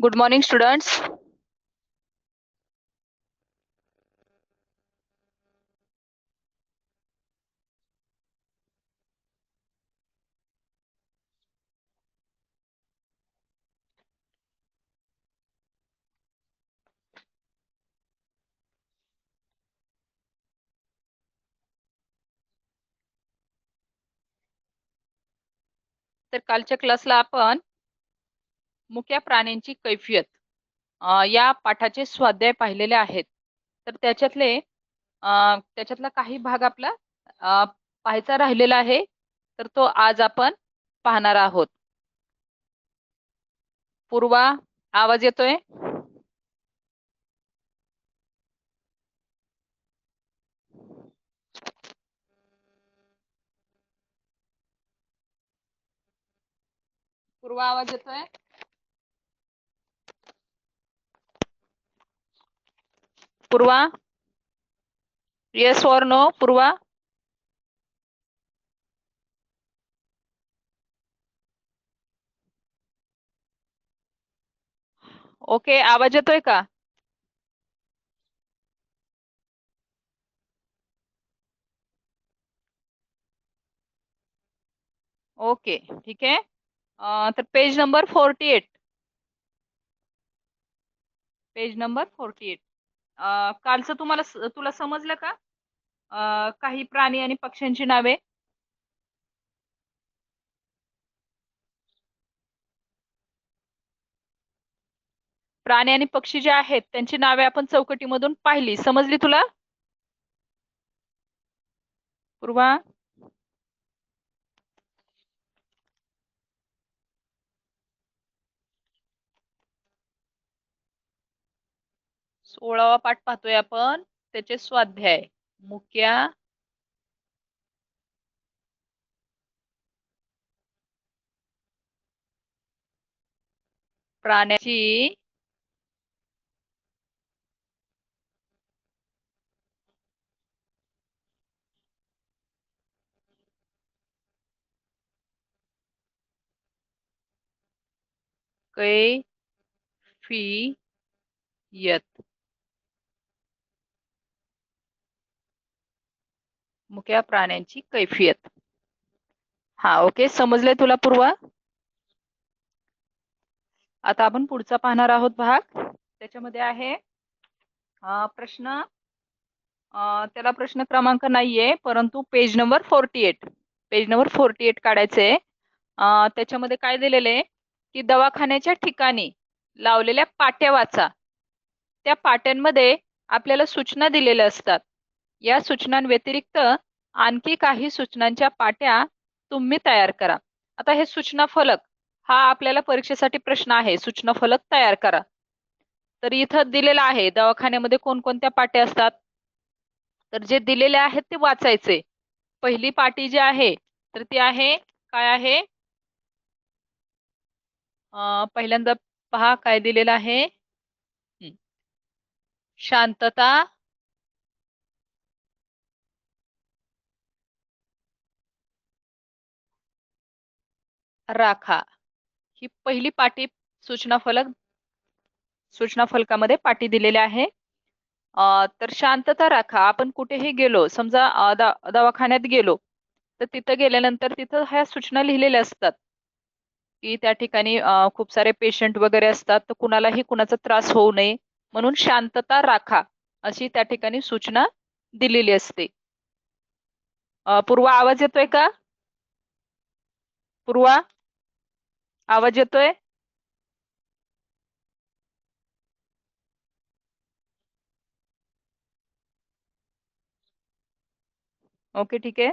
Good morning students. तर कालच्या क्लासला आपण मुक्या प्राण्यांची कैफियत या पाठाचे स्वाध्याय पाहिलेले आहेत. तर त्याच्यातला काही भाग आपला अ, पाहायचा राहिलेला आहे. तर तो आज आपण पाहणार आहोत. पूर्वा, आवाज येतोय? पूर्वा, आवाज येतोय? पूर्वा, येस और नो? पूर्वा, ओके. आवाज येतोय का? ओके, ठीक आहे. तर पेज नंबर 48. Page number 48. कालचं तुला समजलं का? काही प्राणी आणि पक्ष्यांची नावे. प्राणी आणि पक्षी जे आहेत त्यांची नावे आपण चौकटीमधून पाहिली. समजली तुला? पूर्वा, 16वा पाठ पाहतोय आपण. त्याचे स्वाध्याय. मुक्या प्राण्याची कैफियत. मुक्या प्राण्यांची कैफियत. हा, ओके. समजलंय तुला पूर्वा? आता आपण पुढचा पाहणार आहोत भाग. त्याच्यामध्ये आहे प्रश्न. त्याला प्रश्न क्रमांक नाहीये, परंतु पेज नंबर 48. पेज नंबर 48 काढायचे. त्याच्यामध्ये काय दिलेलं आहे की दवाखान्याच्या ठिकाणी लावलेल्या पाट्या वाचा. त्या पाट्यांमध्ये आपल्याला सूचना दिलेल्या असतात. या सूचनांव्यतिरिक्त आणखी काही सूचनांच्या पाट्या तुम्ही तयार करा. आता हे सूचना फलक हा आपल्याला परीक्षेसाठी प्रश्न आहे. सूचना फलक तयार करा. तर इथं दिलेलं आहे दवाखान्यामध्ये कोणकोणत्या पाट्या असतात. तर जे दिलेले आहेत ते वाचायचे. पहिली पाटी जी आहे तर ती आहे, काय आहे? पहिल्यांदा पहा काय दिलेलं आहे. शांतता राखा. ही पहिली पाटी सूचना फलकामध्ये पाटी दिलेल्या आहे. तर शांतता राखा. आपण कुठेही गेलो, समजा दवाखान्यात गेलो, तर तिथं गेल्यानंतर तिथं ह्या सूचना लिहिलेल्या असतात की त्या ठिकाणी खूप सारे पेशंट वगैरे असतात, तर कुणालाही कुणाचा त्रास होऊ नये म्हणून शांतता राखा अशी त्या ठिकाणी सूचना दिलेली असते. पूर्वा, आवाज येतोय का? पूर्वा, आवाज येतोय? ओके, ठीक आहे.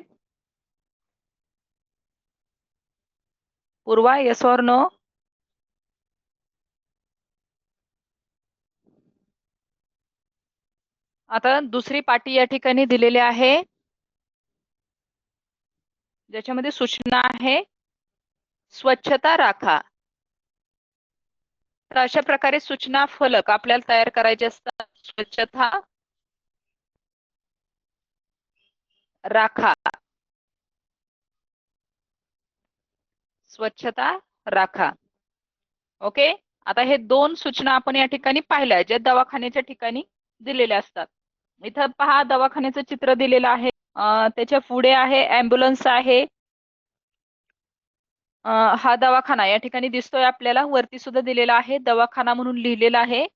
पूर्वा, येस और नो? आता दुसरी पाटी या ठिकाणी दिलेली आहे, ज्याच्यामध्ये सूचना आहे स्वच्छता राखा. तर अशा प्रकारे सूचना फलक आपल्याला तयार करायचे असतात. स्वच्छता राखा. स्वच्छता राखा. ओके. आता हे दोन सूचना आपण या ठिकाणी पाहिल्या ज्या दवाखान्याच्या ठिकाणी दिलेल्या असतात. इथं पहा दवाखान्याचं चित्र दिलेलं आहे. त्याच्या पुढे आहे ॲम्ब्युलन्स आहे. हा दवाखाना या ठिकाणी दिसतोय आपल्याला, वरती सुद्धा दिलेला आहे दवाखाना म्हणून लिहिलेला आहे.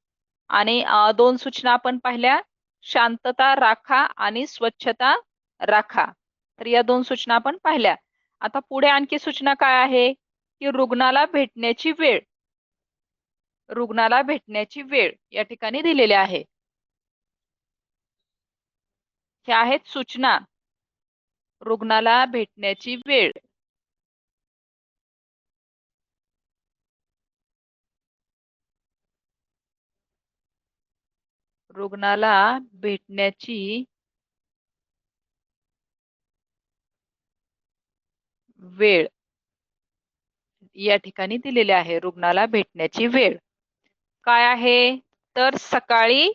आणि दोन सूचना आपण पाहिल्या, शांतता राखा आणि स्वच्छता राखा. तर या दोन सूचना आपण पाहिल्या. आता पुढे आणखी सूचना काय आहे की रुग्णाला भेटण्याची वेळ, रुग्णाला भेटण्याची वेळ या ठिकाणी दिलेली आहे. ह्या आहेत सूचना. रुग्णाला भेटण्याची वेळ, रुग्णाला भेटण्याची वेळ या ठिकाणी दिलेली आहे. रुग्णाला भेटण्याची वेळ काय आहे तर सकाळी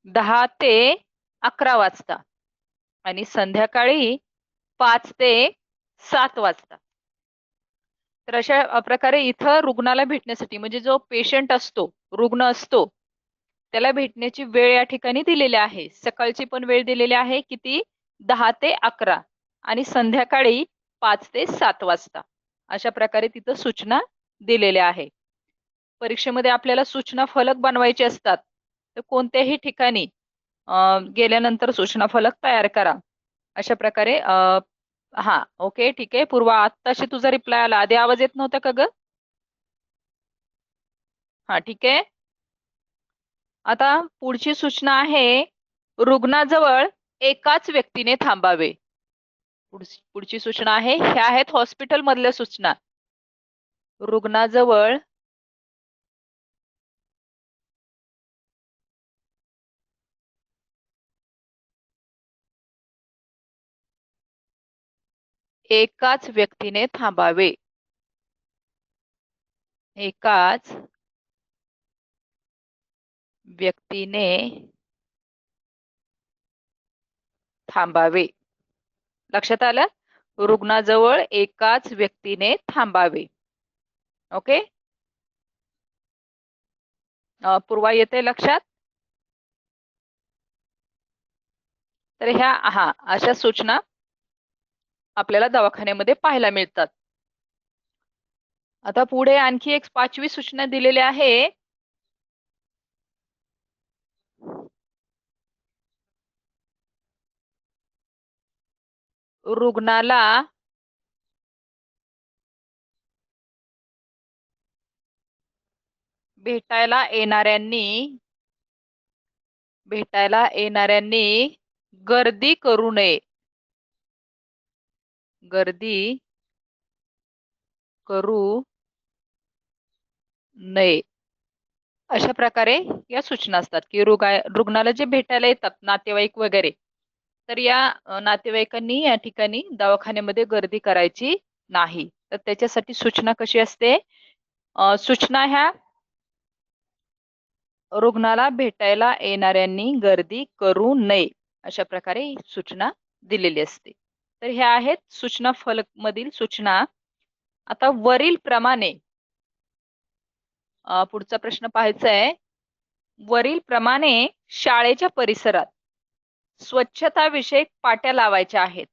10 ते 11 वाजता आणि संध्याकाळी 5 ते 7 वाजता. तर अशा प्रकारे इथं रुग्णाला भेटण्यासाठी म्हणजे जो पेशंट असतो, रुग्ण असतो, त्याला भेटण्याची वेळ या ठिकाणी दिलेली आहे. सकाळची पण वेळ दिलेली आहे किती 10 ते 11 आणि संध्याकाळी 5 ते 7 वाजता. अशा प्रकारे तिथं सूचना दिलेल्या आहे. परीक्षेमध्ये आपल्याला सूचना फलक बनवायचे असतात. तर कोणत्याही ठिकाणी गेल्यानंतर सूचना फलक तयार करा. अशा प्रकारे हा ओके ठीक आहे. पूर्वा आत्ताशी तुझा रिप्लाय आला, आधी आवाज येत नव्हता का ग? हा ठीक आहे. आता पुढची सूचना आहे रुग्णाजवळ एकाच व्यक्तीने थांबावे. पुढची सूचना आहे, ह्या आहेत हॉस्पिटल मधल्या सूचना. रुग्णाजवळ एकाच व्यक्तीने थांबावे. एकाच व्यक्तीने थांबावे. लक्षात आलं? रुग्णाजवळ एकाच व्यक्तीने थांबावे. ओके. पूर्वा येते लक्षात? तर ह्या अशा सूचना आपल्याला दवाखान्यामध्ये पाहायला मिळतात. आता पुढे आणखी एक 5वी सूचना दिलेली आहे. रुग्णाला भेटायला येणाऱ्यांनी गर्दी करू नये. गर्दी करू नये. अशा प्रकारे या सूचना असतात की रुग्णाला जे भेटायला येतात नातेवाईक वगैरे, तर या नातेवाईकांनी या ठिकाणी दवाखान्यामध्ये गर्दी करायची नाही. तर त्याच्यासाठी सूचना कशी असते? सूचना ह्या रुग्णाला भेटायला येणाऱ्यांनी गर्दी करू नये अशा प्रकारे सूचना दिलेली असते. तर ह्या आहेत सूचना फलक मधील सूचना. आता वरील प्रमाणे पुढचा प्रश्न पाहायचा आहे. वरील प्रमाणे शाळेच्या परिसरात स्वच्छता विषयक पाट्या लावायच्या आहेत.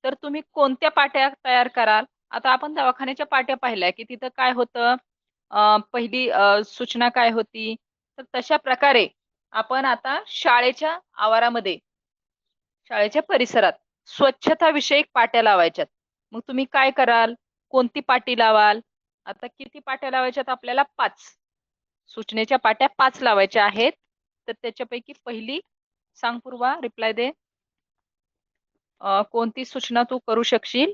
तर तुम्ही कोणत्या पाट्या तयार कराल? आता आपण दवाखान्याच्या पाट्या पाहिल्या की तिथं काय होतं, पहिली सूचना काय होती, तर तशा प्रकारे आपण आता शाळेच्या आवारामध्ये, शाळेच्या परिसरात स्वच्छता विषयक पाट्या लावायच्यात. मग तुम्ही काय कराल? कोणती पाटी लावाल? आता किती पाट्या लावायच्यात आपल्याला? 5. सूचनेच्या पाट्या 5 लावायच्या आहेत. तर त्याच्यापैकी पहिली सांग पूर्वा, रिप्लाय दे. कोणती सूचना तू करू शकशील?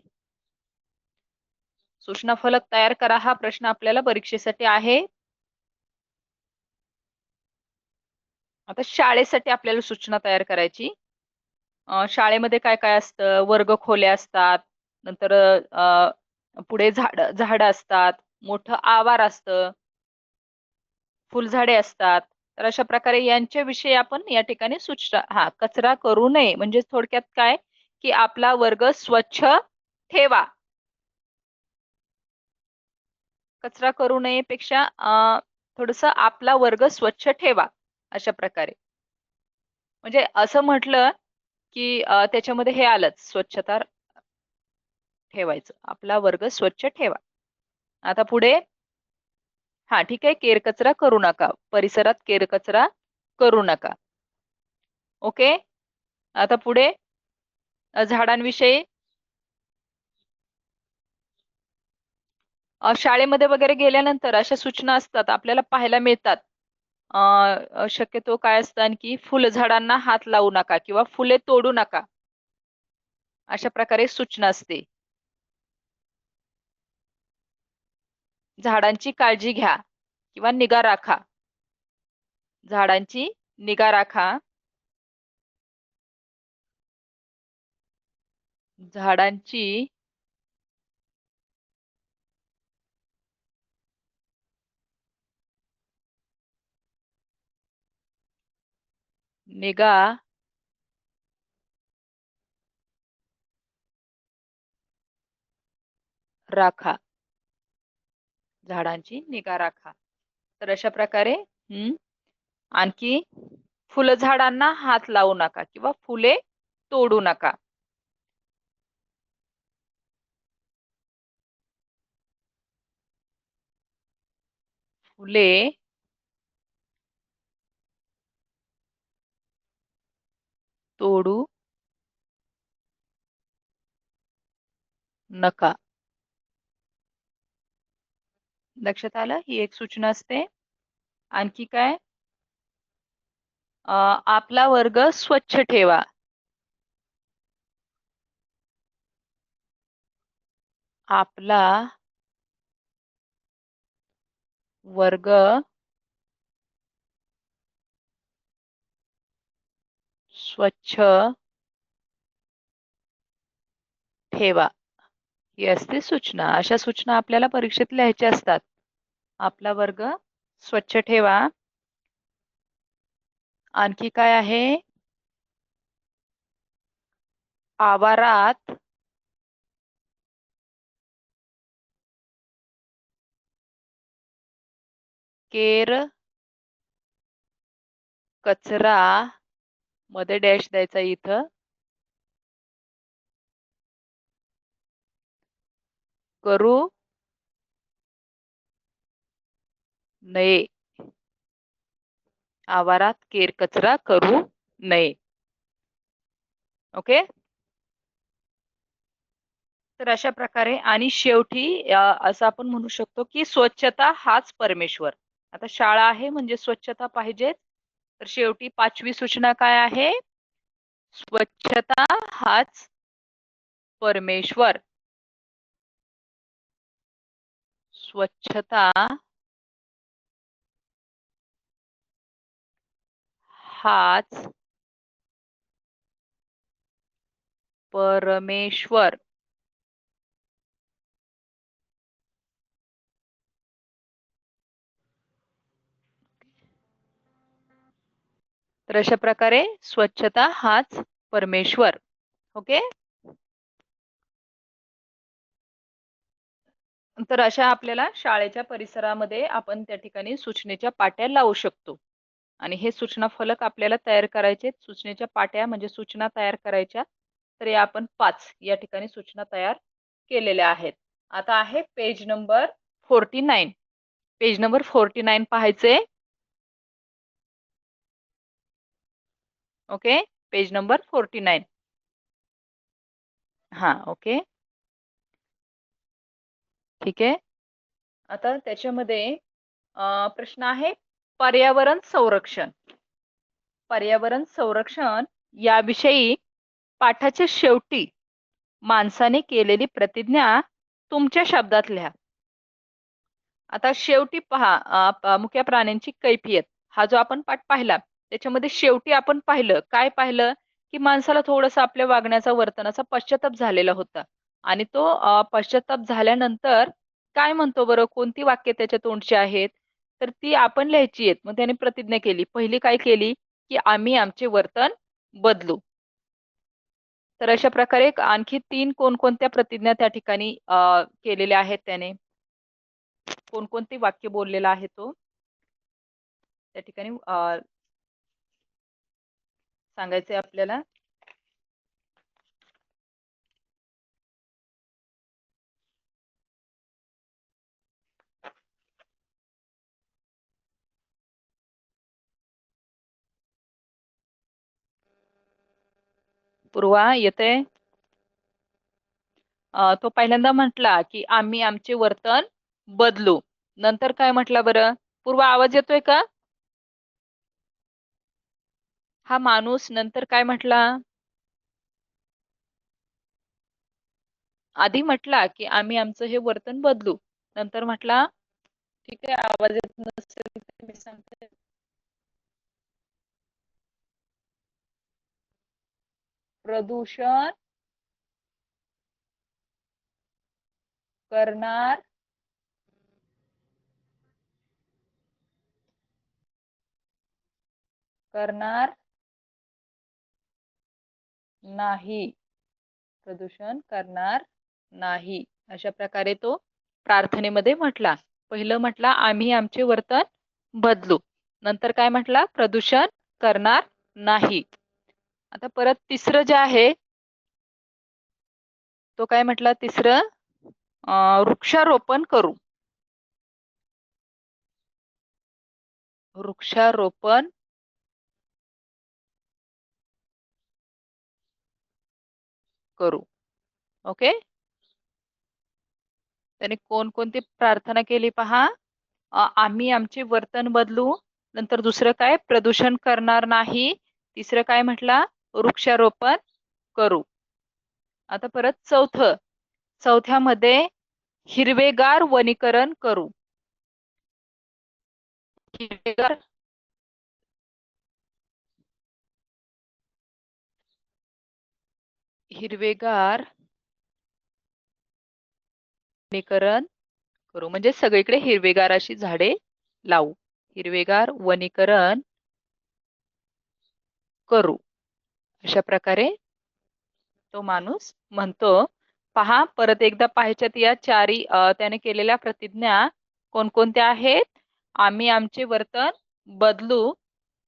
सूचना फलक तयार करा हा प्रश्न आपल्याला परीक्षेसाठी आहे. आता शाळेसाठी आपल्याला सूचना तयार करायची. शाळेमध्ये काय काय असतं? वर्ग खोल्या असतात, नंतर पुढे झाड असतात, मोठं आवार असतं, फुलझाडे असतात. तर अशा प्रकारे यांच्या विषयी आपण या ठिकाणी सूचना, कचरा करू नये म्हणजे थोडक्यात काय की आपला वर्ग स्वच्छ ठेवा. कचरा करू नये पेक्षा थोडस आपला वर्ग स्वच्छ ठेवा अशा प्रकारे. म्हणजे असं म्हटलं की त्याच्यामध्ये हे आलंच, स्वच्छता ठेवायचं, आपला वर्ग स्वच्छ ठेवा. आता पुढे, हा ठीक आहे, केरकचरा करू नका, परिसरात केरकचरा करू नका. ओके. आता पुढे झाडांविषयी, शाळेमध्ये वगैरे गेल्यानंतर अशा सूचना असतात, आपल्याला पाहायला मिळतात. शक्यतो काय असतं की फुलझाडांना हात लावू नका किंवा फुले तोडू नका, अशा प्रकारे सूचना असते. झाडांची काळजी घ्या किंवा निगा राखा. झाडांची निगा राखा. झाडांची निगा राखा. झाडांची निगा राखा. तर अशा प्रकारे आणखी फुलझाडांना हात लावू नका किंवा फुले तोडू नका. फुले तोडू नका. लक्षात आलं? ही एक सूचना असते. आणखी काय? आपला वर्ग स्वच्छ ठेवा. आपला वर्ग स्वच्छ ठेवा. ही असते सूचना. अशा सूचना आपल्याला परीक्षेत लिहायच्या असतात. आपला वर्ग स्वच्छ ठेवा. आणखी काय आहे? आवारात केर कचरा मध्ये डॅश द्यायचा इथं, करू नये. आवारात केर कचरा करू नये. ओके. तर अशा प्रकारे, आणि शेवटी असं आपण म्हणू शकतो की स्वच्छता हाच परमेश्वर. आता शाळा आहे म्हणजे स्वच्छता पाहिजेच. तर शेवटी 5वी सूचना काय आहे? स्वच्छता हाच परमेश्वर. स्वच्छता हाच परमेश्वर. तर अशा प्रकारे स्वच्छता हाच परमेश्वर. ओके. तर अशा आपल्याला शाळेच्या परिसरामध्ये आपण त्या ठिकाणी सूचनेच्या पाट्या लावू शकतो. आणि हे सूचना फलक आपल्याला तयार करायचे. सूचनेच्या पाट्या म्हणजे सूचना तयार करायच्या. तर या आपण 5 या ठिकाणी सूचना तयार केलेल्या आहेत. आता आहे पेज नंबर 49. पेज नंबर 49 पाहायचे. ओके. Page number 49. हा, ओके. ठीक आहे. आता त्याच्यामध्ये प्रश्न आहे पर्यावरण संरक्षण. पर्यावरण संरक्षण याविषयी पाठाच्या शेवटी माणसाने केलेली प्रतिज्ञा तुमच्या शब्दात लिहा. आता शेवटी पहा, मुक्या प्राण्यांची कैफियत हा जो आपण पाठ पाहिला, त्याच्यामध्ये शेवटी आपण पाहिलं, काय पाहिलं की माणसाला थोडंसं आपल्या वागण्याचा, वर्तनाचा पश्चाताप झालेला होता. आणि तो पश्चाताप झाल्यानंतर काय म्हणतो बरं, कोणती वाक्य त्याच्या तोंडची आहेत, तर ती आपण लिहायची आहेत. मग त्याने प्रतिज्ञा केली. पहिली काय केली की आम्ही आमचे वर्तन बदलू. तर अशा प्रकारे आणखी 3 कोणकोणत्या प्रतिज्ञा त्या ठिकाणी केलेल्या आहेत त्याने, कोणकोणती वाक्य बोललेला आहे तो. त्या ठिकाणी सांगायचंय आपल्याला. पूर्वा येते. तो पहिल्यांदा म्हटला की आम्ही आमचे वर्तन बदलू. नंतर काय म्हटला बरं? पूर्वा आवाज येतोय का? हा माणूस नंतर काय म्हटला? आधी म्हटला की आम्ही आमचं हे वर्तन बदलू. नंतर म्हटला, ठीक आहे, आवाज येत नसेल तर मी सांगते. प्रदूषण करणार नाही. प्रदूषण करणार नाही. अशा प्रकारे तो प्रार्थनेमध्ये म्हटला. पहिलं म्हटला आम्ही आमचे वर्तन बदलू. नंतर काय म्हटला? प्रदूषण करणार नाही. आता परत तिसरं जे आहे, तो काय म्हटला? तिसरं वृक्षारोपण करू. वृक्षारोपण करू. ओके. त्याने कोणकोणती प्रार्थना केली पहा. आम्ही आमचे वर्तन बदलू. नंतर दुसरं काय? प्रदूषण करणार नाही. तिसरं काय म्हटला? वृक्षारोपण करू. आता परत चौथ्यामध्ये हिरवेगार वनीकरण करू. हिरवेगार हिरवेगार वनीकरण करू म्हणजे सगळीकडे हिरवेगार अशी झाडे लावू. हिरवेगार वनीकरण करू. अशा प्रकारे तो माणूस म्हणतो. पहा, परत एकदा पाहायच्यात या चारी त्याने केलेल्या प्रतिज्ञा कोणकोणत्या आहेत? आम्ही आमचे वर्तन बदलू,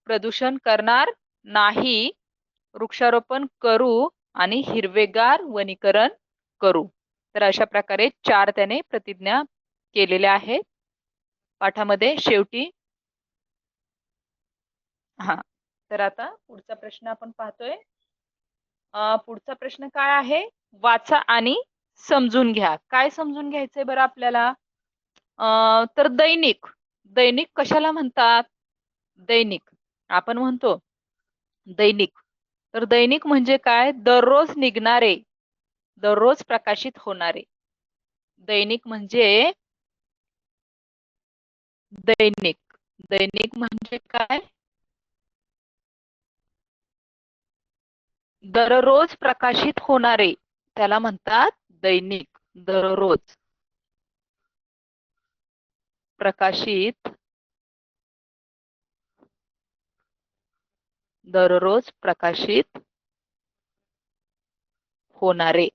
प्रदूषण करणार नाही, वृक्षारोपण करू आणि हिरवेगार वनीकरण करू. तर अशा प्रकारे 4 त्याने प्रतिज्ञा केलेल्या आहेत पाठामध्ये. शेवटी हा, तर आता पुढचा प्रश्न आपण पाहतोय. पुढचा प्रश्न काय आहे? वाचा आणि समजून घ्या. काय समजून घ्यायचंय बरं आपल्याला? तर दैनिक. दैनिक कशाला म्हणतात? दैनिक आपण म्हणतो दैनिक. तर दैनिक म्हणजे काय? दररोज निघणारे, दररोज प्रकाशित होणारे. दैनिक म्हणजे दैनिक. दैनिक म्हणजे काय? दररोज प्रकाशित होणारे, त्याला म्हणतात दैनिक. दररोज प्रकाशित, दररोज प्रकाशित होणारे.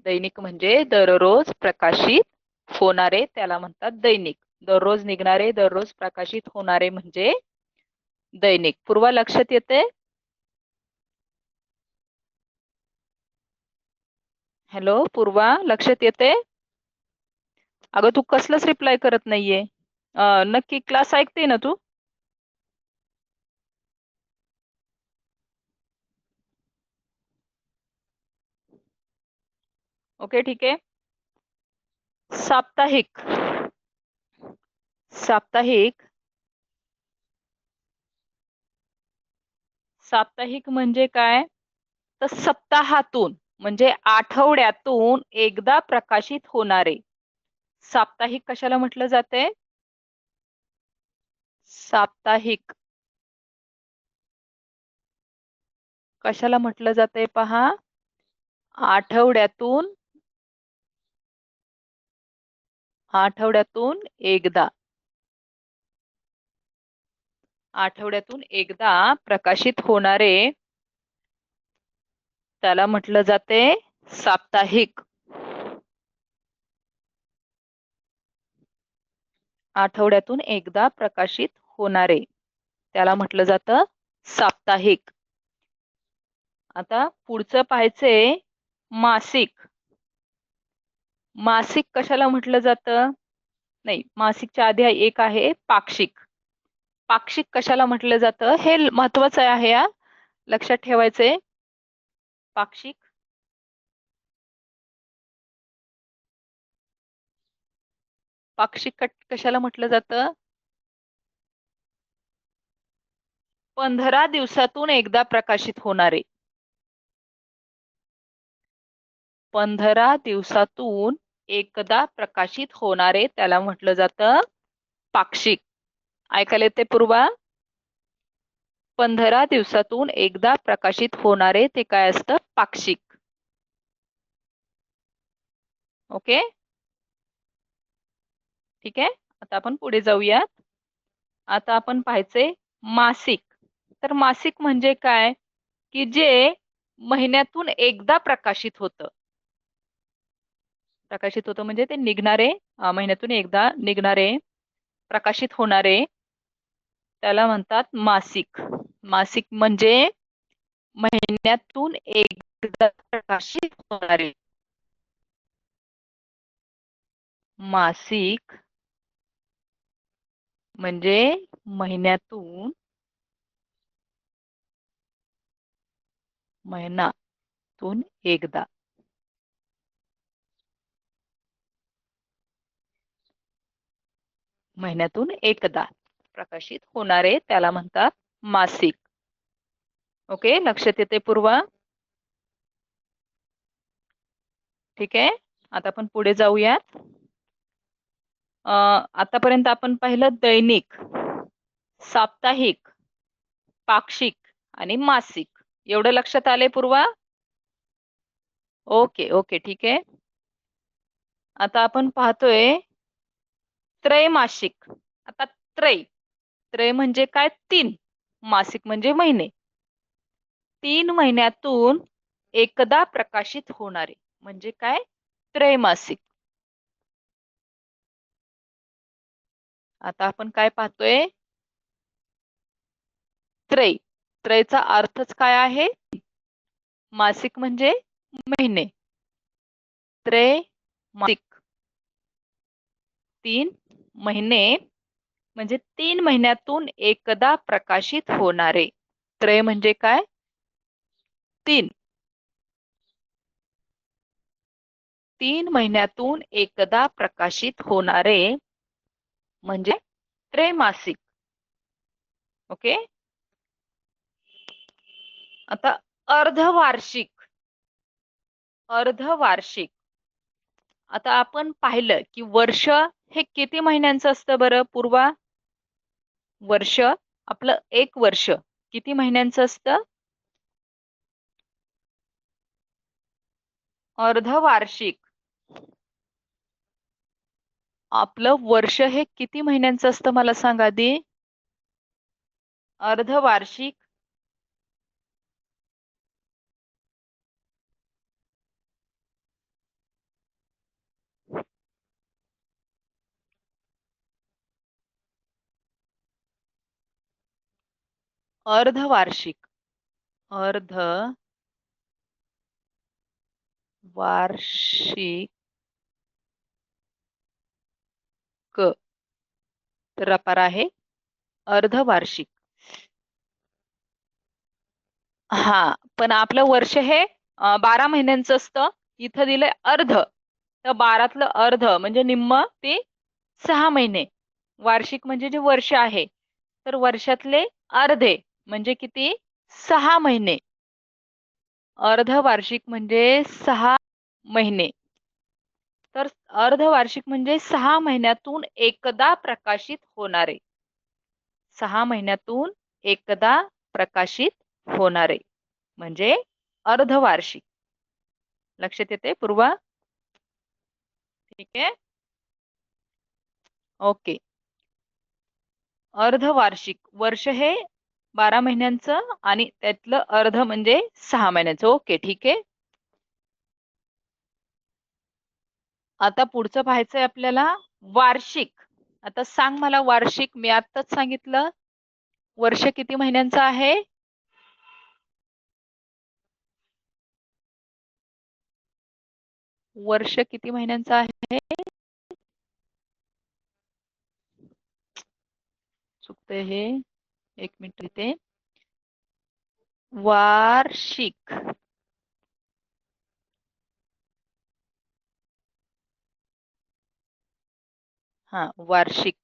दैनिक म्हणजे दररोज प्रकाशित होणारे, त्याला म्हणतात दैनिक. दररोज निघणारे, दररोज प्रकाशित होणारे म्हणजे दैनिक. पूर्वा लक्षात येते? हॅलो पूर्वा, लक्षात येते? अगं तू कसलंच रिप्लाय करत नाहीये. नक्की क्लास ऐकते ना तू? ओके, ठीक आहे. साप्ताहिक. साप्ताहिक. साप्ताहिक म्हणजे काय? तर सप्ताहातून म्हणजे आठवड्यातून एकदा प्रकाशित होणारे. साप्ताहिक कशाला म्हटलं जाते? साप्ताहिक कशाला म्हटलं जाते पहा? आठवड्यातून, आठवड्यातून एकदा. आठवड्यातून एकदा प्रकाशित होणारे त्याला म्हटलं जाते साप्ताहिक. आठवड्यातून एकदा प्रकाशित होणारे. त्याला म्हटलं जातं साप्ताहिक. आता पुढचं पाहायचंय मासिक. मासिक कशाला म्हटलं जातं? नाही, मासिकच्या आधी एक आहे पाक्षिक. पाक्षिक कशाला म्हटलं जातं हे महत्वाचं आहे, या लक्षात ठेवायचंय. पाक्षिक पाक्षिक कशाला म्हटलं जातं? 15 दिवसातून एकदा प्रकाशित होणारे. 15 दिवसातून एकदा प्रकाशित होणारे त्याला म्हटलं जातं पाक्षिक. ऐकायला येते पूर्वा? 15 दिवसातून एकदा प्रकाशित होणारे ते काय असतं? पाक्षिक. ओके, ठीक आहे. आता आपण पुढे जाऊयात. आता आपण पाहायचंय मासिक. तर मासिक म्हणजे काय? की जे महिन्यातून एकदा प्रकाशित होतं. प्रकाशित होतं म्हणजे ते निघणारे, महिन्यातून एकदा निघणारे, प्रकाशित होणारे त्याला म्हणतात मासिक. मासिक म्हणजे महिन्यातून एकदा प्रकाशित होणारे. मासिक म्हणजे महिन्यातून एकदा. महिन्यातून एकदा प्रकाशित होणारे त्याला म्हणतात मासिक. ओके, लक्षात येते पूर्वा? ठीक आहे. आता आपण पुढे जाऊयात. आतापर्यंत आपण पाहिलं दैनिक, साप्ताहिक, पाक्षिक आणि मासिक. एवढं लक्षात आले पूर्वा? ओके ओके, ठीक आहे. आता आपण पाहतोय त्रैमासिक. आता त्रय म्हणजे काय? 3. मासिक म्हणजे महिने. 3 महिन्यातून एकदा प्रकाशित होणारे म्हणजे काय? त्रैमासिक. आता आपण काय पाहतोय? त्रयचा अर्थच काय आहे? मासिक म्हणजे महिने. त्रैमासिक 3 महिने म्हणजे 3 महिन्यातून एकदा प्रकाशित होणारे. त्रय म्हणजे काय? 3 महिन्यातून एकदा प्रकाशित होणारे म्हणजे त्रैमासिक. ओके. आता अर्धवार्षिक. अर्धवार्षिक. आता आपण पाहिलं की वर्ष हे किती महिन्यांचं असतं बरं पूर्वा? वर्ष, आपलं एक वर्ष किती महिन्यांचं असतं? अर्धवार्षिक. आपलं वर्ष हे किती महिन्यांचं असतं मला सांगा आधी? अर्धवार्षिक अर्धवार्षिक अर्धवार्षिक रपार आहे अर्धवार्षिक. हा, पण आपलं वर्ष हे 12 महिन्यांचं असतं. इथं दिलंय अर्ध, तर 12तलं अर्ध म्हणजे निम्म ते 6 महिने. वार्षिक म्हणजे जे वर्ष आहे, तर वर्षातले अर्धे म्हणजे किती? 6 महिने. अर्धवार्षिक म्हणजे 6 महिने. तर अर्धवार्षिक म्हणजे 6 महिन्यातून एकदा प्रकाशित होणारे. 6 महिन्यातून एकदा प्रकाशित होणारे म्हणजे अर्धवार्षिक. लक्षात येते पूर्वा? ठीक आहे, ओके. अर्धवार्षिक वर्ष हे 12 महिन्यांचं आणि त्यातलं अर्ध म्हणजे 6 महिन्यांचं. ओके, ठीक आहे. आता पुढचं पाहायचंय आपल्याला वार्षिक. आता सांग मला वार्षिक, मी आत्ताच सांगितलं वर्ष किती महिन्यांचं आहे? वर्ष किती महिन्यांचं आहे? चुकते हे, एक मिनिट इथे. वार्षिक. हा, वार्षिक.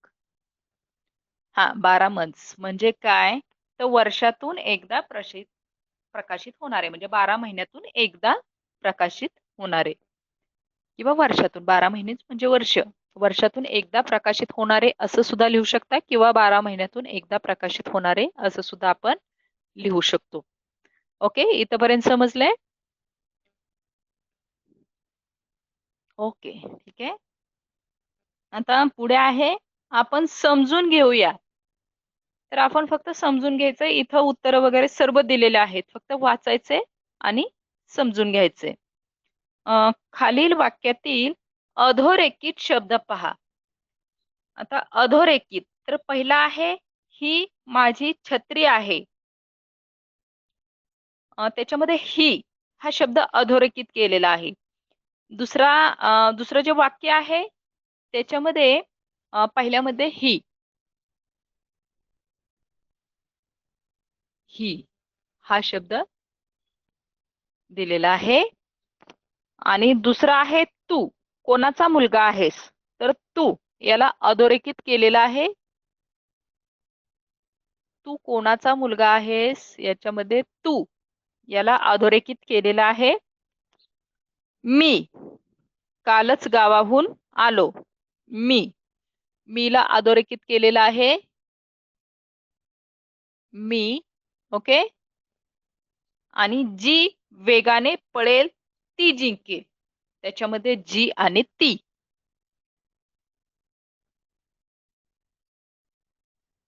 हा, 12 मंथ्स म्हणजे काय? तर वर्षातून एकदा प्रकाशित होणारे, म्हणजे 12 महिन्यातून एकदा प्रकाशित होणारे, किंवा वर्षातून 12 महिनेच म्हणजे वर्ष, वर्षातून एकदा प्रकाशित होणारे असं सुद्धा लिहू शकता, किंवा 12 महिन्यातून एकदा प्रकाशित होणारे असं सुद्धा आपण लिहू शकतो. ओके, इथपर्यंत समजलंय? ओके, ठीक आहे. आता पुढे आहे, आपण समजून घेऊया. तर आपण फक्त समजून घ्यायचं, इथं उत्तर वगैरे सर्व दिलेले आहेत, फक्त वाचायचे आणि समजून घ्यायचे. खालील वाक्यातील अधोरेखित शब्द पहा. आता अधोरेखित, तर पहिला आहे, ही माझी छत्री आहे. त्याच्यामध्ये ही हा शब्द अधोरेखित केलेला आहे. दुसरं जे वाक्य आहे त्याच्यामध्ये पहिल्यामध्ये ही हा शब्द दिलेला आहे. आणि दुसरा आहे तू, कोणाचा मुलगा आहेस, तर तू याला अधोरेखित केलेला आहे. तू कोणाचा मुलगा आहेस याच्यामध्ये तू याला अधोरेखित केलेला आहे. मी कालच गावाहून आलो. मीला अधोरेखित केलेला आहे मी. ओके. आणि जी वेगाने पळेल ती जिंकेल, त्याच्यामध्ये जी आणि ती.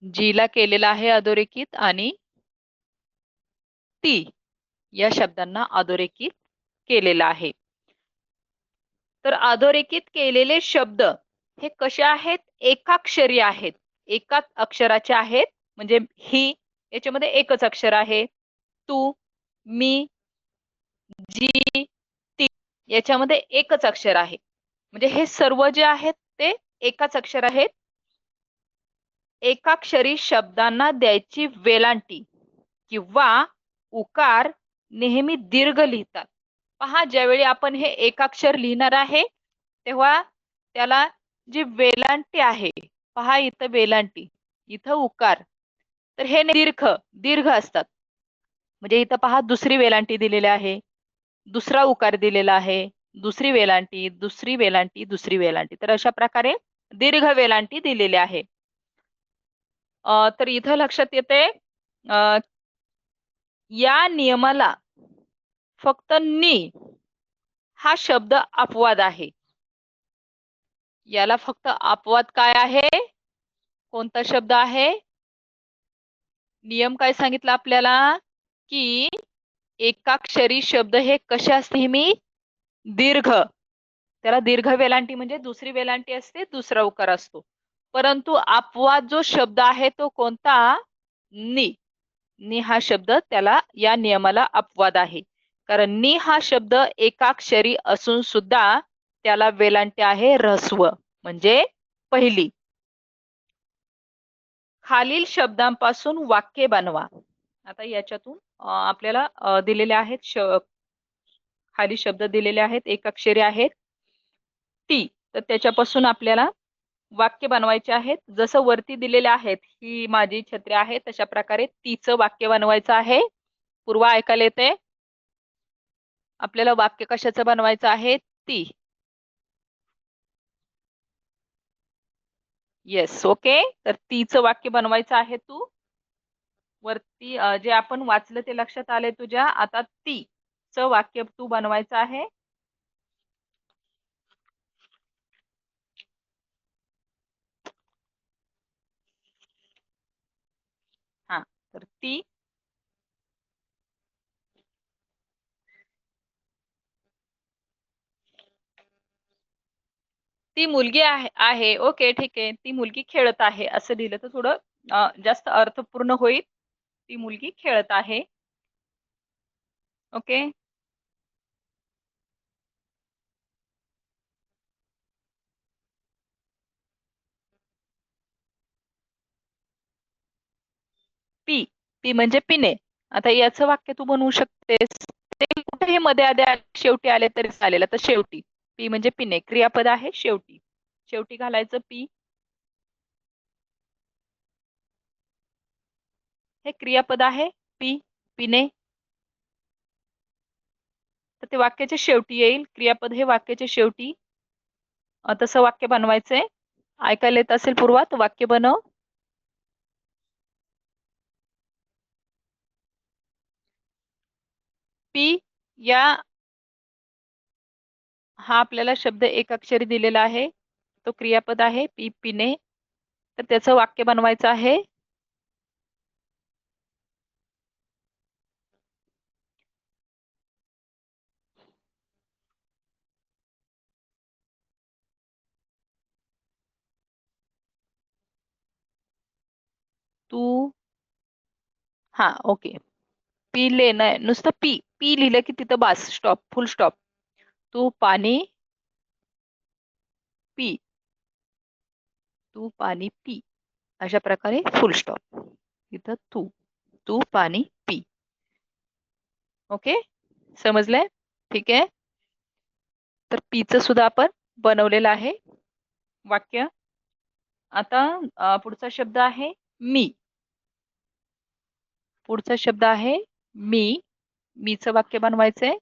जीला केलेला आहे अधोरेखित, आणि ती या शब्दांना अधोरेखित केलेला आहे. तर अधोरेखित केलेले शब्द हे कसे आहेत? एकाक्षरी आहेत, एकाच अक्षराचे आहेत. म्हणजे ही याच्यामध्ये एकच अक्षर आहे. तू, मी, जी, ती याच्यामध्ये एकच अक्षर आहे. म्हणजे हे सर्व जे आहेत ते एकाच अक्षर आहेत. एकाक्षरी शब्दांना द्यायची वेलांटी किंवा उकार नेहमी दीर्घ लिहितात. पहा, ज्यावेळी आपण हे एकाक्षर लिहिणार आहे तेव्हा त्याला जी वेलांटी आहे, पहा इथं वेलांटी, इथं उकार, तर हे दीर्घ दीर्घ असतात. म्हणजे इथं पहा, दुसरी वेलांटी दिलेली आहे, दुसरा उकार दिलेला आहे, दुसरी वेलांटी, दुसरी वेलांटी, दुसरी वेलांटी, तर अशा प्रकारे दीर्घ वेलांटी दिलेली आहे. तर इथं लक्षात येते, या नियमाला फक्त नी हा शब्द अपवाद आहे. याला फक्त अपवाद काय आहे? कोणता शब्द आहे? नियम काय सांगितला आपल्याला? की एकाक्षरी शब्द हे कसे असते? नेहमी दीर्घ, त्याला दीर्घ वेलांटी म्हणजे दुसरी वेलांटी असते, दुसरा उकार असतो. परंतु अपवाद जो शब्द आहे तो कोणता? नी. नी हा शब्द त्याला, या नियमाला अपवाद आहे. कारण नी हा शब्द एकाक्षरी असून सुद्धा त्याला वेलांटी आहे ऱ्हस्व, म्हणजे पहिली. खालील शब्दांपासून वाक्य बनवा. आता याच्यातून आपल्याला दिलेले आहेत, खाली शब्द दिलेले आहेत, एकाक्षरी आहेत. ती, तर त्याच्यापासून आपल्याला वाक्य बनवायचे आहेत. जसं वरती दिलेले आहेत, ही माझी छत्री आहे, तशा प्रकारे तीचं वाक्य बनवायचं आहे. पूर्वा ऐकायला येते? आपल्याला वाक्य कशाचं बनवायचं आहे? ती. Yes, okay. तर तीचं वाक्य बनवायचं आहे तू. वरती जे आपण वाचलं ते लक्षात आले तुझ्या? आता तीचं वाक्य तू बनवायचं आहे. हा, तर ती ती मुलगी आहे. ओके, ठीक आहे. ती मुलगी खेळत आहे असं लिहिलं तर थोडं जास्त अर्थपूर्ण होईल. ती मुलगी खेळत आहे. ओके. पी. पी म्हणजे पिणे. आता याचं वाक्य तू बनवू शकतेस. ते कुठेही मध्ये आधी शेवटी आले तरी चालेल. आता शेवटी. पी म्हणजे पिणे. क्रियापद आहे शेवटी. शेवटी घालायचं पी. हे क्रियापद आहे पी. पिणे. तर ते वाक्याच्या शेवटी येईल. क्रियापद हे वाक्याच्या शेवटी. तसं वाक्य बनवायचंय. ऐकायला येत असेल पूर्वा, तर वाक्य बनव. पी या हा आपल्याला शब्द एक अक्षरी दिलेला आहे. तो क्रियापद आहे पी पिणे. तर त्याचं वाक्य बनवायचं आहे. तू हा ओके. पी ले नाही नुसतं पी. पी लिहिलं की तिथं बास स्टॉप फुल स्टॉप. तू पाणी पी. तू पाणी पी. अशा प्रकारे फुल स्टॉप. इथं तू. तू पाणी पी. ओके. समजलंय? ठीक आहे. तर पीचं सुद्धा आपण बनवलेलं आहे वाक्य. आता पुढचा शब्द आहे मी. पुढचा शब्द आहे मी. मीचं वाक्य बनवायचंय.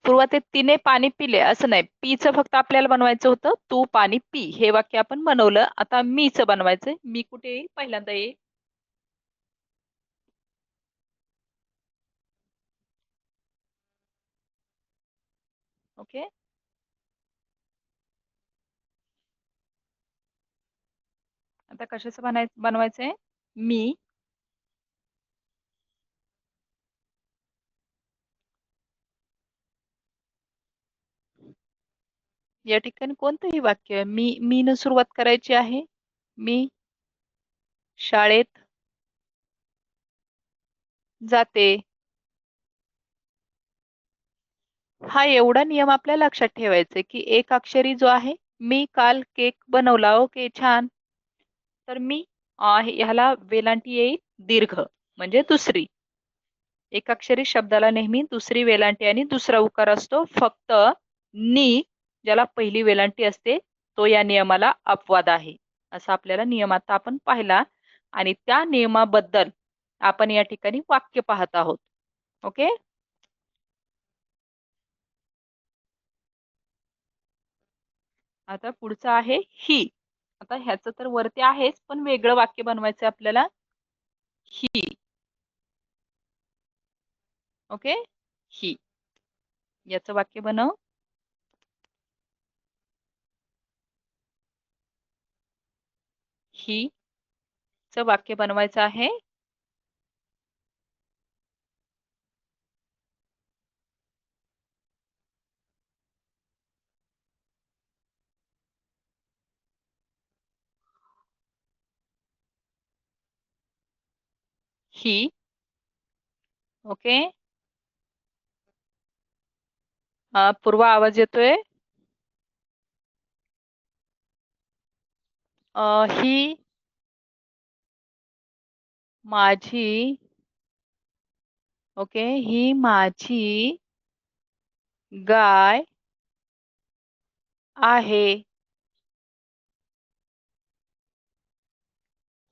सुरुवातीत तिने पाणी पिले असं नाही. पीचं फक्त आपल्याला बनवायचं होतं. तू पाणी पी हे वाक्य आपण बनवलं. आता मीचं बनवायचंय. मी कुठे येईल? पहिल्यांदा येईल. ओके. आता कशाचं बनवायचंय? मी. या ठिकाणी कोणतंही वाक्य मी न सुरुवात करायची आहे. मी शाळेत जाते. हा एवढा नियम आपल्या लक्षात ठेवायचा की एक अक्षरी जो आहे. मी काल केक बनवला. ओके छान. तर मी ह्याला वेलांटी येईल दीर्घ म्हणजे दुसरी. एकाक्षरी शब्दाला नेहमी दुसरी वेलांटी आणि दुसरा उकार असतो. फक्त नी ज्याला पहिली वेलांटी असते तो या नियमाला अपवाद आहे. असा आपल्याला नियम आता आपण पाहिला आणि त्या नियमाबद्दल आपण या ठिकाणी वाक्य पाहत आहोत. ओके. आता पुढचं आहे ही. आता ह्याचं तर वरती आहेच पण वेगळं वाक्य बनवायचं आपल्याला. ही. ओके. ही. याचं वाक्य बनव. ही च वाक्य बनवायचं आहे. ही. ओके. पूर्वा आवाज येतोय? ही माझी. ओके. ही माझी गाय आहे.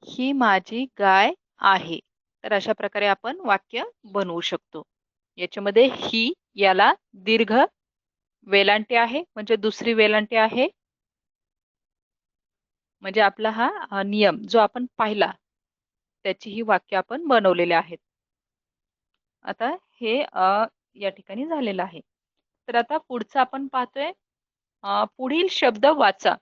ही माझी गाय आहे. तर अशा प्रकारे आपण वाक्य बनवू शकतो. याच्यामध्ये ही याला दीर्घ वेलांटी आहे म्हणजे दुसरी वेलांटी आहे. म्हणजे आपला हा नियम जो आपण पाहिला त्याची ही वाक्य आपण बनवलेले आहेत. आता हे या ठिकाणी झालेलं आहे. तर आता पुढचं आपण पाहतोय. पुढील शब्द वाचा.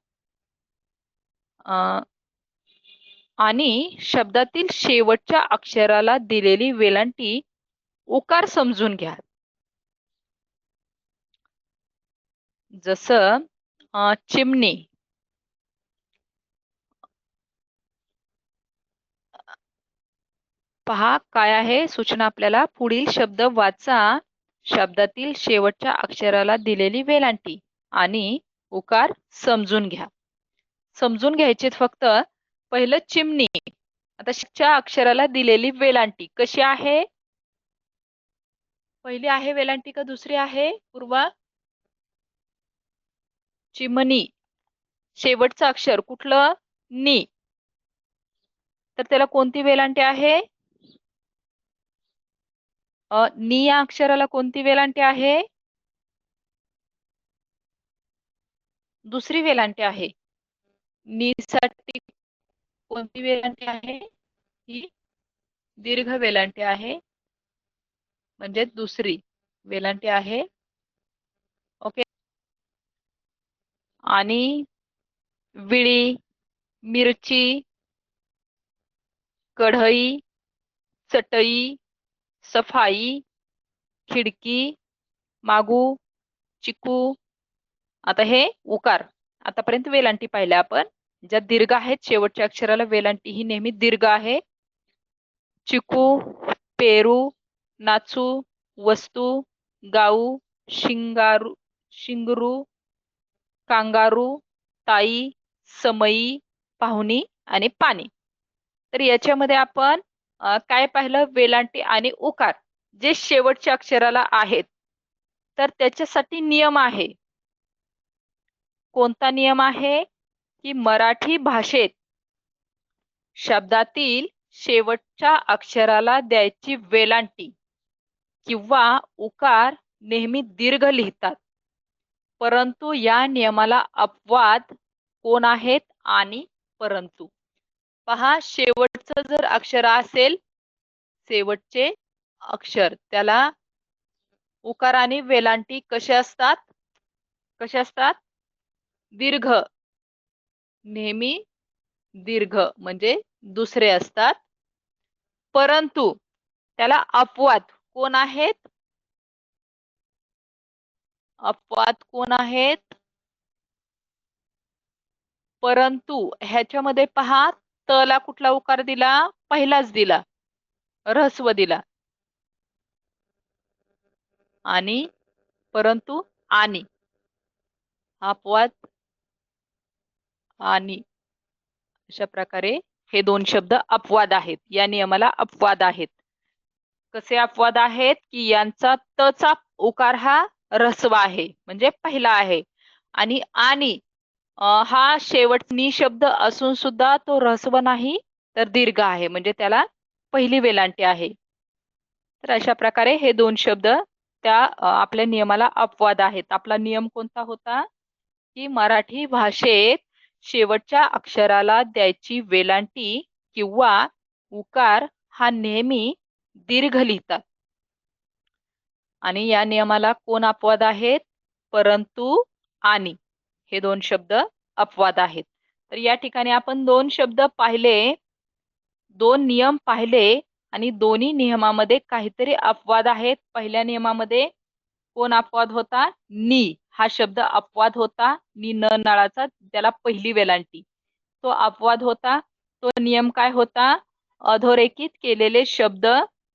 आणि शब्दातील शेवटच्या अक्षराला दिलेली वेलांटी उकार समजून घ्या. जसं चिमणी, पहा काय आहे सूचना आपल्याला. पुढील शब्द वाचा. शब्दातील शेवटच्या अक्षराला दिलेली वेलांटी आणि उकार समजून घ्या. समजून घ्यायचे फक्त. पहिलं चिमणी. आता च्या अक्षराला दिलेली वेलांटी कशी आहे? पहिली आहे वेलांटी का दुसरी आहे पूर्वा? चिमणी. शेवटचं अक्षर कुठलं? नी. तर त्याला कोणती वेलांटी आहे? नी या अक्षराला कोणती वेलांटी आहे? दुसरी वेलांटी आहे. नी साठी कोणती वेलांटी आहे? ही दीर्घ वेलांटी आहे, म्हणजे दुसरी वेलांटी आहे. ओके. आणि विळी, मिरची, कढई, चटई, सफाई, खिडकी, मागू, चिकू. आता हे उकार. आतापर्यंत वेलांटी पाहिल्या आपण. ज्या दीर्घ आहेत, शेवटच्या अक्षराला वेलांटी ही नेहमी दीर्घ आहे. चिकू, पेरू, नाचू, वस्तू, गाऊ, शिंगारू, शिंगरू, कांगारू, ताई, समई, पाहुणी आणि पाणी. तर याच्यामध्ये आपण काय पाहिलं? वेलांटी आणि उकार जे शेवटच्या अक्षराला आहेत. तर त्याच्यासाठी नियम आहे. कोणता नियम आहे? की मराठी भाषेत शब्दातील शेवटच्या अक्षराला द्यायची वेलांटी किंवा उकार नेहमी दीर्घ लिहितात. परंतु या नियमाला अपवाद कोण आहेत आणि परंतु. पहा, शेवटचं जर अक्षर असेल, शेवटचे अक्षर, त्याला उकार आणि वेलांटी कसे असतात? कसे असतात? दीर्घ. नेहमी दीर्घ म्हणजे दुसरे असतात. परंतु त्याला अपवाद कोण आहेत? अपवाद कोण आहेत? परंतु ह्याच्यामध्ये पहा, तला कुठला उकार दिला? पहिलाच दिला, ऱ्हस्व दिला. आणि परंतु आणि अपवाद आणि अशा प्रकारे हे दोन शब्द अपवाद आहेत. या नियमाला अपवाद आहेत. कसे अपवाद आहेत? की यांचा तचा उकार हा ऱ्हस्व आहे, म्हणजे पहिला आहे. आणि हा शेवटनी शब्द असून सुद्धा तो ऱ्हस्व नाही, तर दीर्घ आहे, म्हणजे त्याला पहिली वेलांटी आहे. तर अशा प्रकारे हे दोन शब्द त्या आपल्या नियमाला अपवाद आहेत. आपला नियम कोणता होता? की मराठी भाषेत शेवटच्या अक्षराला द्यायची वेलांटी किंवा उकार हा नेहमी दीर्घ लिहितात. आणि या नियमाला कोण अपवाद आहेत? परंतु आणि हे दोन शब्द अपवाद आहेत. तर या ठिकाणी आपण दोन शब्द पाहिले, दोन नियम पाहिले आणि दोन्ही नियमामध्ये काहीतरी अपवाद आहेत. पहिल्या नियमामध्ये कोण अपवाद होता? नी हा शब्द अपवाद होता. नी न नळाचा, त्याला पहिली वेलांटी, तो अपवाद होता. तो नियम काय होता? अधोरेखित केलेले शब्द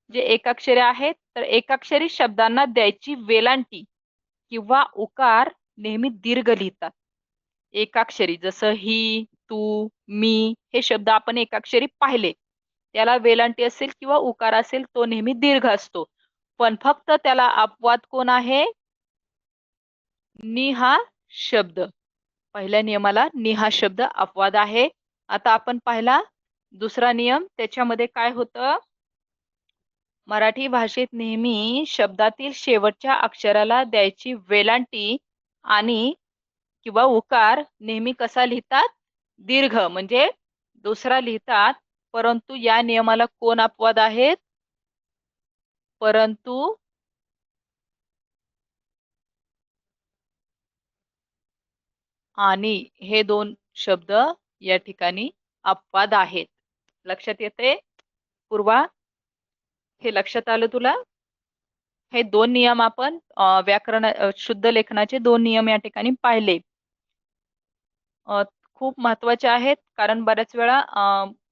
जे एकाक्षरी आहेत, तर एकाक्षरी शब्दांना द्यायची वेलांटी किंवा उकार नेहमी दीर्घ लिहितात. एकाक्षरी, जसं ही, तू, मी हे शब्द आपण एकाक्षरी पाहिले, त्याला वेलांटी असेल किंवा उकार असेल, तो नेहमी दीर्घ असतो. पण फक्त त्याला अपवाद कोण आहे? नि हा शब्द. पहिल्या नियमाला नि हा शब्द अपवाद आहे. आता आपण पाहिला दुसरा नियम. त्याच्यामध्ये काय होतं? मराठी भाषेत नेहमी शब्दातील शेवटच्या अक्षराला द्यायची वेलांटी आणि किंवा उकार नेहमी कसा लिहितात? दीर्घ म्हणजे दुसरा लिहितात. परंतु या नियमाला कोण अपवाद आहेत? परंतु आणि हे दोन शब्द या ठिकाणी अपवाद आहेत. लक्षात येते पूर्वा? हे लक्षात आलं तुला? हे दोन नियम आपण व्याकरण शुद्ध लेखनाचे दोन नियम या ठिकाणी पाहिले. खूप महत्वाचे आहेत, कारण बऱ्याच वेळा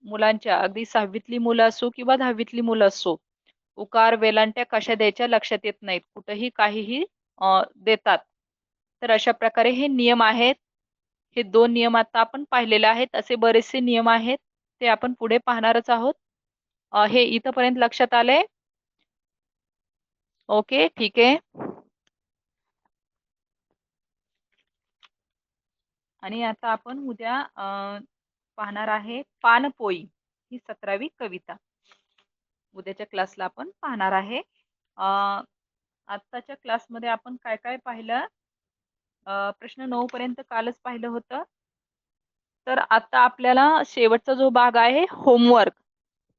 मुलांच्या अगदी 6वीतली मुलं असो किंवा 10वीतली मुलं असो, उकार वेलांट्या कशा द्यायच्या लक्षात येत नाहीत, कुठेही काहीही देतात. तर अशा प्रकारे हे नियम आहेत. हे दोन नियम आता आपण पाहिलेले आहेत. असे बरेचसे नियम आहेत, ते आपण पुढे पाहणारच आहोत. हे इथपर्यंत लक्षात आले? ओके, ठीक आहे. आणि आता आपण उद्या पाहणार आहे पानपोई, ही 17वी कविता. उद्याच्या क्लासला आपण पाहणार आहे. आत्ताच्या क्लासमध्ये आपण काय काय पाहिलं? प्रश्न 9 पर्यंत कालच पाहिलं होतं. तर आता आपल्याला शेवटचा जो भाग आहे होमवर्क.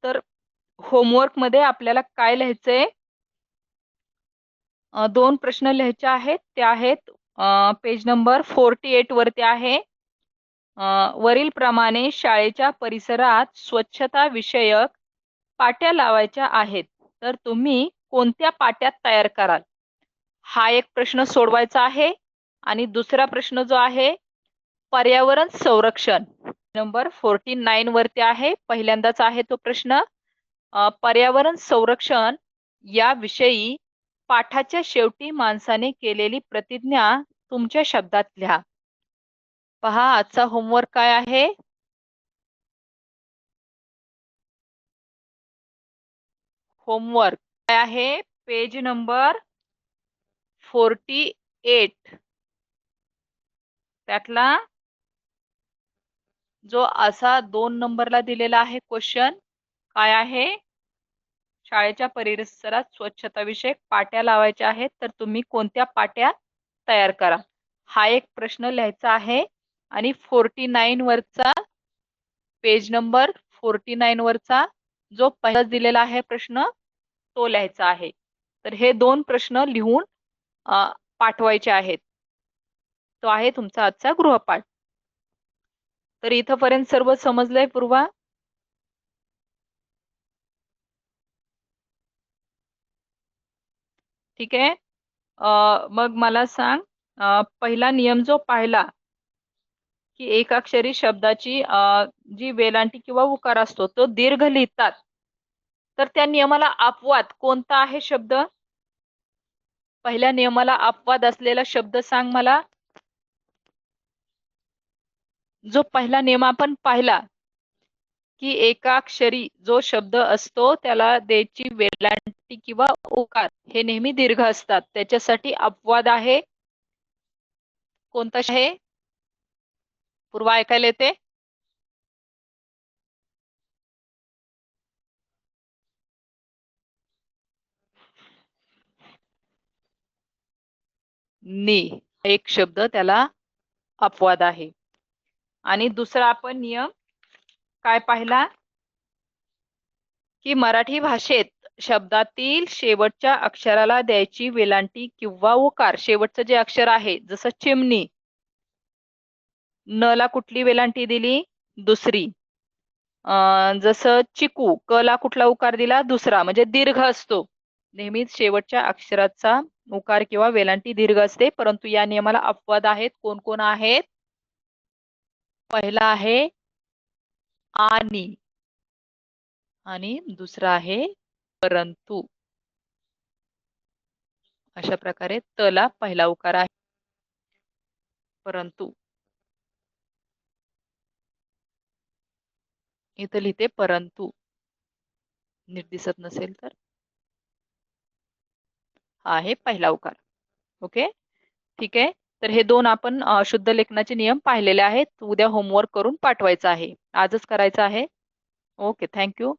तर होमवर्क मध्ये आपल्याला काय लिहायचंय? 2 प्रश्न लिहायचे आहेत. ते आहेत पेज नंबर 48 वरती आहे. वरील प्रमाणे शाळेच्या परिसरात स्वच्छता विषयक पाट्या लावायच्या आहेत. तर तुम्ही कोणत्या पाट्या तयार कराल? हा एक प्रश्न सोडवायचा आहे. आणि दुसरा प्रश्न जो आहे पर्यावरण संरक्षण, नंबर 49 वरती आहे. पहिल्यांदाच आहे तो प्रश्न. पर्यावरण संरक्षण या विषयी पाठाच्या शेवटी माणसाने केलेली प्रतिज्ञा तुमच्या शब्दात लिहा. पहा आजचा होमवर्क काय आहे? होमवर्क काय आहे? पेज नंबर 48 त्यातला जो असा 2 नंबरला दिलेला आहे क्वेश्चन काय आहे? शाळेच्या परिसरात स्वच्छता विषयक पाट्या लावायच्या आहेत, तर तुम्ही कोणत्या पाट्या तयार करा. हा एक प्रश्न लिहायचा आहे. आणि 49 वरचा, पेज नंबर 49 वरचा जो पहिला दिलेला आहे प्रश्न तो लिहायचा आहे. तर हे 2 प्रश्न लिहून पाठवायचे आहेत. तो आहे तुमचा आजचा गृहपाठ. तर इथपर्यंत सर्व समजलंय पूर्वा? ठीक आहे. मग मला सांग, पहिला नियम जो पाहिला की एकाक्षरी शब्दाची जी वेलांटी किंवा उकार असतो तो दीर्घ लिहितात, तर त्या नियमाला अपवाद कोणता आहे शब्द? पहिल्या नियमाला अपवाद असलेला शब्द सांग मला. जो पहिला नियम आपण पाहिला की एकाक्षरी जो शब्द असतो त्याला द्यायची वेलांटी किंवा उकार हे नेहमी दीर्घ असतात, त्याच्यासाठी अपवाद आहे. कोणता आहे पूर्वा? ऐकायला येते? नी एक शब्द त्याला अपवाद आहे. आणि दुसरा आपण नियम काय पाहिला की मराठी भाषेत शब्दातील शेवटच्या अक्षराला द्यायची वेलांटी किंवा उकार, शेवटचं जे अक्षर आहे जसं चिमणी, न ला कुठली वेलांटी दिली? दुसरी. जसं चिकू, क ला कुठला उकार दिला? दुसरा, म्हणजे दीर्घ असतो. नेहमीच शेवटच्या अक्षराचा उकार किंवा वेलांटी दीर्घ असते, परंतु या नियमाला अपवाद आहेत. कोण कोण आहेत? पहिला आहे आणि, आणि दुसरा आहे परंतु. अशा प्रकारे त ला पहिला उकार आहे परंतु. इथं लिहिते परंतु, नीट दिसत नसेल तर. हा आहे पहिला उकार. ओके, ठीक आहे. तर हे 2 आपण शुद्ध लेखनाचे नियम पाहिलेले आहेत. उद्या होमवर्क करून पाठवायचं आहे, आजच करायचं आहे. Okay, thank you.